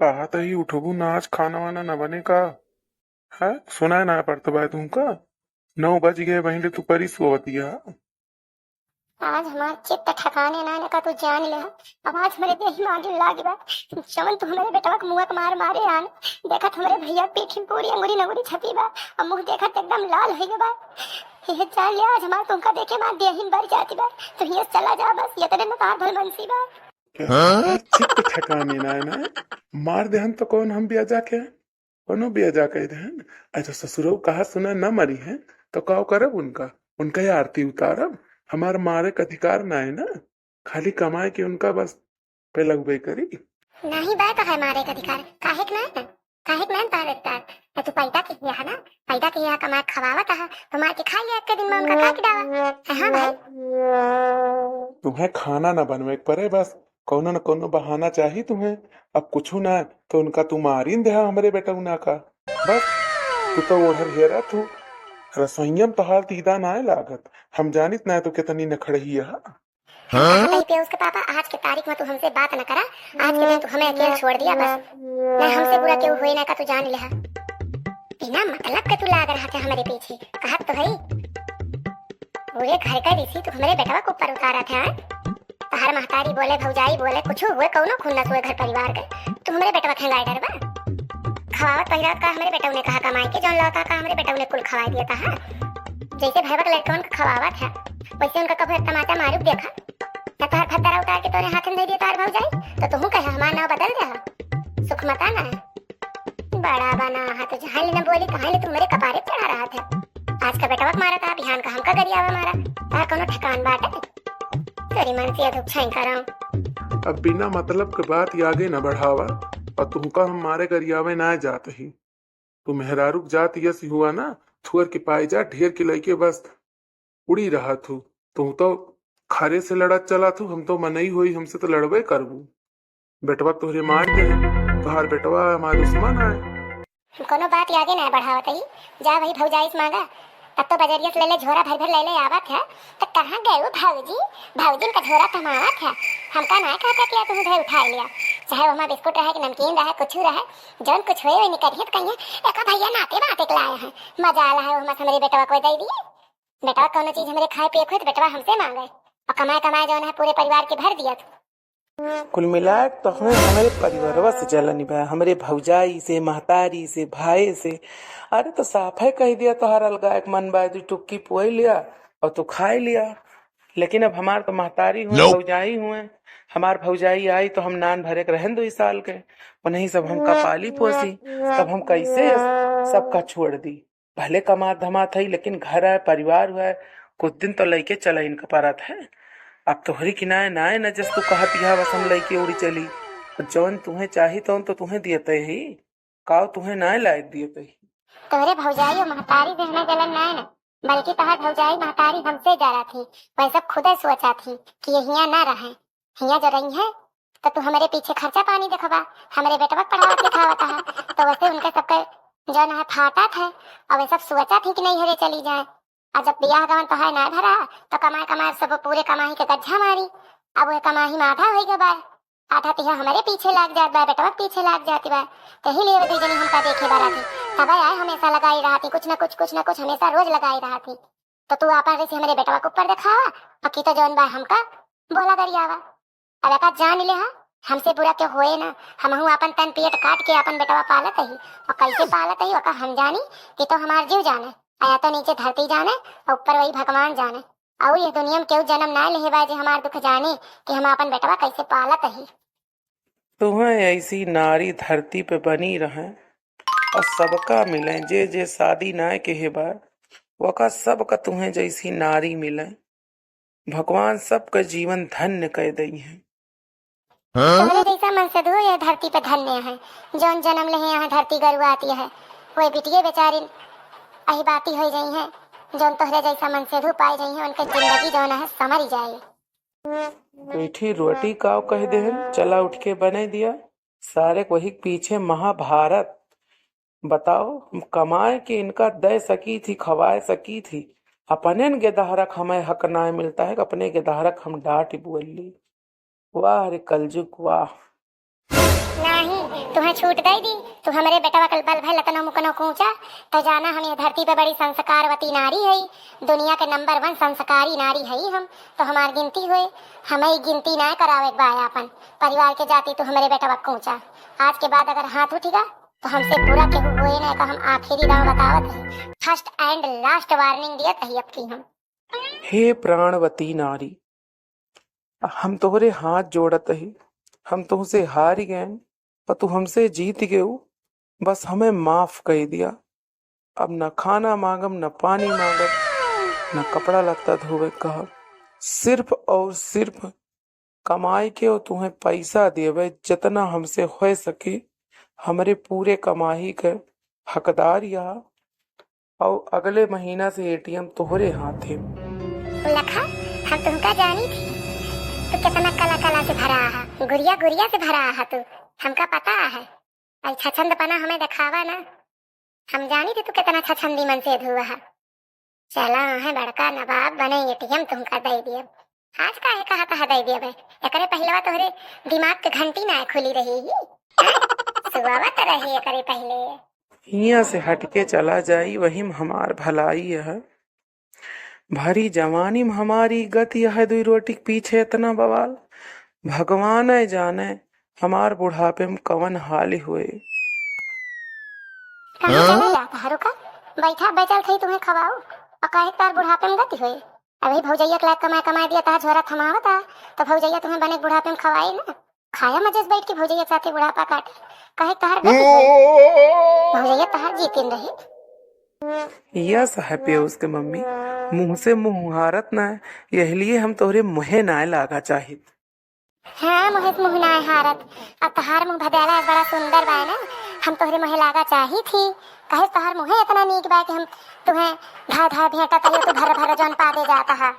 बात ही उठबू ना, आज खाना वाना न बने का है? सुना ना पड़ता भाई तुमका। 9 बज गए बहन, तू परी सोवतिया। आज हमार चित्त ठिकाने ना का तू जान ले। अब आज हमारे देह में आगे लागी बा। जवन तू हमारे बेटवा के मुंह मार मारे आन। देखत हमारे भैया पीठ में पूरी अंगुरी नंगुरी छपी बा। अब मुंह देखत एकदम लाल हो गया बा। ये जान ले आज हमार तुमका देखे मार देह में भर जाती बा। तो ये चला जा बस, ये तेरे में तार भल मनसी बा। चित्त ठिकाने ना है ना। मार देहन तो कौन हम बिया जाके कोनो बिया जाके देहन। अच्छा ससुरो कहा सुना न मरी है तो काव करब उनका उनका ही आरती उतारब। हमार मारे का अधिकार ना है ना, खाली कमाए के उनका बस पे लगबे करी। नहीं बा तो है मारे का अधिकार काहे के ना, काहे के ना तार तार तू पैदा के हिया है ना, पैदा के हिया कमा खवावत है तो मार के खा लिया एक दिन में उनका का के डावा। हां भाई तुम्हें खाना न बनवे के परे, बस कोनो न कोनो बहाना चाहिए तुम्हें। अब कुछ ना तो उनका तू मारीन दे हमारे बेटा उना का। बस तू तो ओढ़र हेरा तू रसोईयम तो हाल तीदा ना है लागत। हम जानित ना तो कितनी नखड़ही है। हाँ? पे उसके पापा आज के तारीख में तू हमसे बात न करा। आज के दिन तू हमें अकेले छोड़ दिया बस। मैं हमसे बुरा क्यों हुए ना का तू जान ले। बिना मतलब के तू लाग रहा था हमारे पीछे, कहा तो है पूरे घर का ऋषि तू हमारे बेटवा को ऊपर उतारा था। तहार महतारी बोले भौजाई बोले कुछ हुए कौनो खुन्नस हुए घर परिवार के, तू हमारे बेटवा खेंगाई डरबा। खवावत पहिरावत का हमारे बेटवा ने कहा कमाई के जौन लौटा का हमारे बेटवा ने कुल खवाई दिया था। जैसे भैया के लड़कन का खवावत है वैसे उनका कभी तमाचा मारूक देखा या तोहर खतरा उतार के तोरे हाथ में दे दिया तार भौजाई तो तुम कहे हमारा नाम बदल दे। सुख मता ना बड़ा बना हाथ जहाँ न बोली कहाँ ले तुम्हारे कपारे चढ़ा रहा था। आज का बेटवा मारा था, बिहान का हमका गरियावा मारा तार कोनो ठिकान बात है। तेरी मन से दुख छाई कराऊं। अब बिना मतलब के बात आगे न बढ़ावा और तुमका हमारे गरियावे ना जात ही। तू मेहरारुक जात यस हुआ ना, थुअर के पाए जा ढेर के लइके बस उड़ी रहा थू। तू तो खारे से लड़त चला थू, हम तो मनई हुई हमसे तो लड़बे करबू। बेटवा तोहरे मार दे, तोहार बेटवा हमारे दुश्मन है। कोनो बात आगे ना बढ़ावत ही। जा वही भौजाई से मांगा तब तो बजरिया से ले ले झोरा भर भर ले ले आवत है। तो कहाँ गए वो भौजी, भौजी का झोरा थमावत है। हमका ना कहता क्या तुम उधर उठा लिया, चाहे वो हमारा बिस्कुट रहे कि नमकीन रहे कुछ रहे जौन कुछ हुए वही निकलिए तो कहिए एक भैया नाते बाते लाए हैं मजा आला है वो हमारे बेटवा को दे दिए। बेटवा कोनो चीज हमारे खाए पिए खुद बेटवा हमसे मांगे और कमाए कमाए जौन है पूरे परिवार के भर दिया। कुल मिलाए तो हमारे परिवारवा से जलन निभाया, हमारे भौजाई से महतारी से भाई से। अरे तो साफ है कह दिया तोहर अलगा एक मन बाय दू टुक्की पुई लिया और तू खाए लिया। लेकिन अब हमार तो महतारी हुए भौजाई हुए, हमार भौजाई आई तो हम नान भरे के रहन 2 साल के उन्हीं सब हमका पाली पोसी। तब हम कैसे सबका छोड़ दी। भले कमात धमात है लेकिन घर है परिवार हुआ है, कुछ दिन तो लेके चला इनका पारत है। अब तोहरी किनाए ना है न जस तू कहत यह बस हम लइके उड़ी चली। जौन तुम्हें चाही तो तुम्हें दियते ही काव तुम्हें ना लायक दियते ही। तोरे भौजाई और महतारी देहना जलन ना है बल्कि तहार भौजाई महतारी हमसे जा रहा थी। वह सब खुद सोचा थी कि ये हिया ना रहे, हिया जो रही है तो तू हमारे पीछे खर्चा पानी देखवा हमारे बेटवा पढ़ावत लिखावत है। तो वैसे उनके सबके जौन है फाटा था और वे सब सोचा थी कि नहीं हरे चली जाए। और जब बियाह गवन तो है ना भरा तो कमाए कमाए सब पूरे कमाई के गज्जा मारी। अब वो कमाई में आधा हो गया बा, आधा तिहा हमारे पीछे लाग जात बा, बेटवा पीछे लाग जाती बा। यही लिए वे जनी हमका देखे बारा थी तब आए हमेशा लगाई रहा थी कुछ न कुछ हमेशा रोज लगाई रहा थी। तो तू आपन रे हमारे बेटवा को ऊपर दिखावा और की तो जौन बा हमका बोला गरियावा। अब एका जान ले हमसे बुरा क्यों होए ना, हमहू अपन तन पेट काट के अपन बेटवा पालत ही और कैसे पालत ही ओका हम जानी कि तो हमार जीव जाने आया तो नीचे धरती जाने और ऊपर वही भगवान जाने। और ये दुनिया में क्यों जन्म ना ले बाजे हमार दुख जाने कि हम अपन बेटवा कैसे पालत ही। तुम्हें ऐसी नारी धरती पे बनी रहे और सबका मिले जे जे शादी ना के हे बार वका सबका तुम्हें जैसी नारी मिले। भगवान सबका जीवन धन्य कर दई है। तुम्हारे जैसा मनसदू ये धरती पे धन्य है जौन जन्म ले यहाँ धरती गरुआती है। वो बिटिये बेचारी अही बाती हो गई है जौन तोहरे जैसा मनसदू पाई गई है उनके जिंदगी जौन है समर जाए। मीठी रोटी काव कह देहन चला उठ के बने दिया सारे वही पीछे महाभारत। बताओ कमाए कि इनका दे सकी थी खवाए सकी थी, अपने गेदहरक हमें हक ना मिलता है अपने गेदहरक हम डांट बोली। वाह रे कलजुग वाह। नहीं तुम्हें छूट दई दी, तू हमारे बेटा कल बल भाई लतनो मुकनो कूचा, तो जाना हम ये धरती पे बड़ी संस्कारवती नारी है, दुनिया के नंबर 1 संस्कारी नारी है हम, तो हमार गिनती हुए, हमें गिनती ना करावे बायापन परिवार के जाती तू हमारे बेटा कूचा। आज के बाद अगर हाथ उठेगा तो हमसे बुरा केहू हुए ना, का हम आखिरी दाव बतावत है, फर्स्ट एंड लास्ट वार्निंग दिया कही अब की हम। हे प्राणवती नारी, हम तोहरे हाथ जोड़त ही, हम तुमसे हार गए और तू हमसे जीत गयू, बस हमें माफ कर दिया। अब न खाना मांगम, न पानी मांगम, न कपड़ा लत्ता धोवे कह, सिर्फ और सिर्फ कमाई के और तुम्हें पैसा देवे जितना हमसे हो सके। हमारे पूरे कमाई के हकदार या और अगले महीना से एटीएम तोहरे हाथ है। लखा हम तुमका जानी थी, तू कितना कला कला से भरा है, गुड़िया गुड़िया से भरा है तू, हमका पता है। अच्छा छंदपना हमें दिखावा ना, हम जानी थी तू कितना छछंदी मन से धुआ है। चला है बड़का नवाब बने एटीएम तुमका दे दिया। आज का है कहा दे दिया भाई, एकरे पहलवा तोहरे दिमाग के घंटी ना खुली रही सुबावत रही एकरे पहले। यहाँ से हटके चला जाई वही हमार भलाई है। भरी जवानी में हमारी गति है, 2 रोटी के पीछे इतना बवाल, भगवान जाने हमार बुढ़ापे में कवन हाल हुए। कहाँ चले जाता है, रुका बैठा बैठल थी तुम्हें खवाओ और कहे तार बुढ़ापे में गति हुई। अभी भौजैया के लायक कमाए दिया था, झोरा थमावता तो भौजैया तुम्हें बने बुढ़ापे में खवाई ना, खाया मजे से बैठ के भौजैया के साथे बुढ़ापा काटे, कहे तार गति हुई, भौजैया तार जीतिन रही। यस है पियूस के मम्मी, मुंह से मुंह हारत ना, यही लिए हम तोहरे मुहे ना लागा चाहित। हाँ मुहे मुँह ना हारत, अब तहार मुँह भदेला बड़ा सुंदर बा ना, हम तोहरे मुहे लागा चाही थी, कहे तहार मुहे इतना नीक बा कि हम तुम्हें धा धा भेंटा तहिए तू भर भर जौन पा दे जाता है।